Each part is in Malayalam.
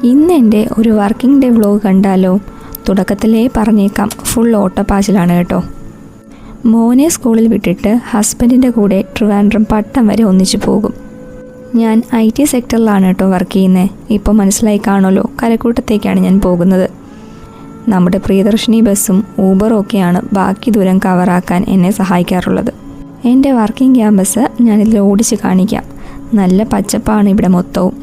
ഇന്ന് എൻ്റെ ഒരു വർക്കിംഗ് ഡേ വ്ലോഗ് കണ്ടാലോ? തുടക്കത്തിലേ പറഞ്ഞേക്കാം, ഫുൾ ഓട്ടപ്പാച്ചിലാണ് കേട്ടോ. മോനെ സ്കൂളിൽ വിട്ടിട്ട് ഹസ്ബൻഡിൻ്റെ കൂടെ ട്രിവാൻഡ്രം പട്ടം വരെ ഒന്നിച്ചു പോകും. ഞാൻ IT സെക്ടറിലാണ് കേട്ടോ വർക്ക് ചെയ്യുന്നത്. ഇപ്പോൾ മനസ്സിലായി കാണുമല്ലോ, കരക്കൂട്ടത്തേക്കാണ് ഞാൻ പോകുന്നത്. നമ്മുടെ പ്രിയദർശിനി ബസ്സും ഊബറും ഒക്കെയാണ് ബാക്കി ദൂരം കവറാക്കാൻ എന്നെ സഹായിക്കാറുള്ളത്. എൻ്റെ വർക്കിംഗ് ക്യാമ്പസ് ഞാനിതിൽ ഓടിച്ച് കാണിക്കാം. നല്ല പച്ചപ്പാണ് ഇവിടെ മൊത്തവും.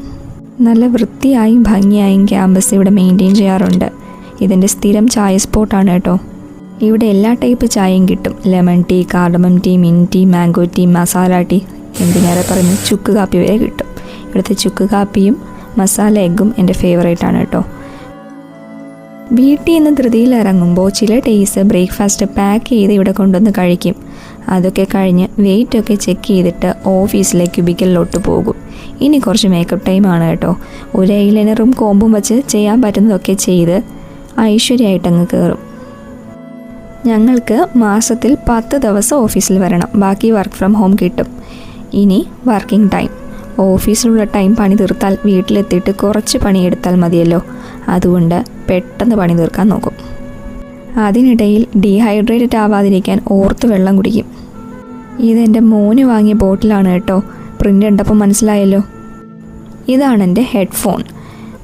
നല്ല വൃത്തിയായും ഭംഗിയായും ക്യാമ്പസ് ഇവിടെ മെയിൻറ്റെയിൻ ചെയ്യാറുണ്ട്. ഇതിൻ്റെ സ്ഥിരം ചായ സ്പോട്ടാണ് കേട്ടോ. ഇവിടെ എല്ലാ ടൈപ്പ് ചായയും കിട്ടും. Lemon tea, cardamom tea, mint tea, mango tea, masala tea, എന്തിനേറെ പറയുന്നു ചുക്ക് കാപ്പി വരെ കിട്ടും. ഇവിടുത്തെ ചുക്ക് കാപ്പിയും മസാല എഗ്ഗും എൻ്റെ ഫേവറേറ്റാണ് കേട്ടോ. വീട്ടിൽ നിന്ന് ധൃതിയിൽ ഇറങ്ങുമ്പോൾ ചില ഡേയ്സ് ബ്രേക്ക്ഫാസ്റ്റ് പാക്ക് ചെയ്ത് ഇവിടെ കൊണ്ടുവന്ന് കഴിക്കും. അതൊക്കെ കഴിഞ്ഞ് വെയിറ്റൊക്കെ ചെക്ക് ചെയ്തിട്ട് ഓഫീസിലെ ക്യൂബിക്കലിലോട്ട് പോകും. ഇനി കുറച്ച് മേക്കപ്പ് ടൈമാണ് കേട്ടോ. ഒരു ഐലൈനറും കോമ്പും വെച്ച് ചെയ്യാൻ പറ്റുന്നതൊക്കെ ചെയ്ത് ഐശ്വര്യമായിട്ടങ്ങ് കയറും. ഞങ്ങൾക്ക് മാസത്തിൽ 10 ദിവസം ഓഫീസിൽ വരണം. ബാക്കി വർക്ക് ഫ്രം ഹോം കിട്ടും. ഇനി വർക്കിംഗ് ടൈം. ഓഫീസിലുള്ള ടൈം പണി തീർത്താൽ വീട്ടിലെത്തിയിട്ട് കുറച്ച് പണിയെടുത്താൽ മതിയല്ലോ. അതുകൊണ്ട് പെട്ടെന്ന് പണി തീർക്കാൻ നോക്കും. അതിനിടയിൽ ഡീഹൈഡ്രേറ്റഡ് ആവാതിരിക്കാൻ ഓർത്ത് വെള്ളം കുടിക്കും. ഇതെൻ്റെ മോന് വാങ്ങിയ ബോട്ടിലാണ് കേട്ടോ. പ്രിൻ്റ് കണ്ടപ്പോൾ മനസ്സിലായല്ലോ. ഇതാണ് എൻ്റെ ഹെഡ്ഫോൺ.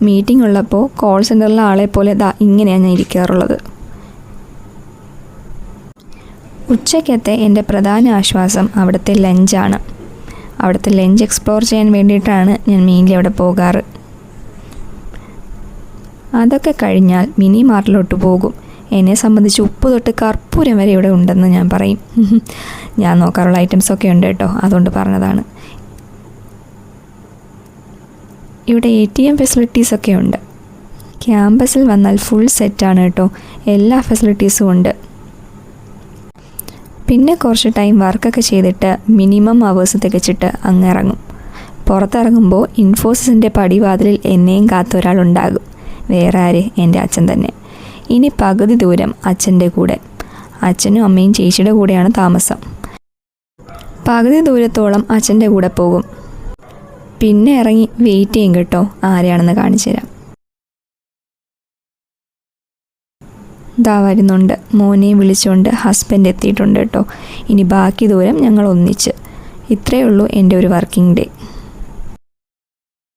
മീറ്റിംഗ് ഉള്ളപ്പോൾ കോൾ സെൻറ്ററിലെ ആളെ പോലെ ഇങ്ങനെയാണ് ഞാൻ ഇരിക്കാറുള്ളത്. ഉച്ചയ്ക്കത്തെ എൻ്റെ പ്രധാന ആശ്വാസം അവിടുത്തെ ലഞ്ചാണ്. അവിടുത്തെ ലഞ്ച് എക്സ്പ്ലോർ ചെയ്യാൻ വേണ്ടിയിട്ടാണ് ഞാൻ മെയിൻലി അവിടെ പോകാറ്. അതൊക്കെ കഴിഞ്ഞാൽ മിനി മാർട്ടിലോട്ട് പോകും. എന്നെ സംബന്ധിച്ച് ഉപ്പ് തൊട്ട് കർപ്പൂരം വരെ ഇവിടെ ഉണ്ടെന്ന് ഞാൻ പറയും. ഞാൻ നോക്കാറുള്ള ഐറ്റംസൊക്കെ ഉണ്ട് കേട്ടോ, അതുകൊണ്ട് പറഞ്ഞതാണ്. ഇവിടെ ATM ഫെസിലിറ്റീസൊക്കെ ഉണ്ട്. ക്യാമ്പസിൽ വന്നാൽ ഫുൾ സെറ്റാണ് കേട്ടോ. എല്ലാ ഫെസിലിറ്റീസും ഉണ്ട്. പിന്നെ കുറച്ച് ടൈം വർക്കൊക്കെ ചെയ്തിട്ട് മിനിമം അവേഴ്സ് തികച്ചിട്ട് അങ്ങ് ഇറങ്ങും. പുറത്തിറങ്ങുമ്പോൾ ഇൻഫോസിസിൻ്റെ പടിവാതിലിൽ എന്നെയും കാത്ത ഒരാളുണ്ടാകും. വേറെ ആര്? എൻ്റെ അച്ഛൻ തന്നെ. ഇനി പകുതി ദൂരം അച്ഛൻ്റെ കൂടെ. അച്ഛനും അമ്മയും ചേച്ചിയുടെ കൂടെയാണ് താമസം. പകുതി ദൂരത്തോളം അച്ഛൻ്റെ കൂടെ പോകും. പിന്നെ ഇറങ്ങി വെയിറ്റ് ചെയ്യും കേട്ടോ, ആരെയാണെന്ന് കാണിച്ചു തരാം. വരുന്നുണ്ട്. മോനെയും വിളിച്ചുകൊണ്ട് ഹസ്ബൻഡ് എത്തിയിട്ടുണ്ട് കേട്ടോ. ഇനി ബാക്കി ദൂരം ഞങ്ങൾ ഒന്നിച്ച്. ഇത്രയേ ഉള്ളൂ എൻ്റെ ഒരു വർക്കിംഗ് ഡേ.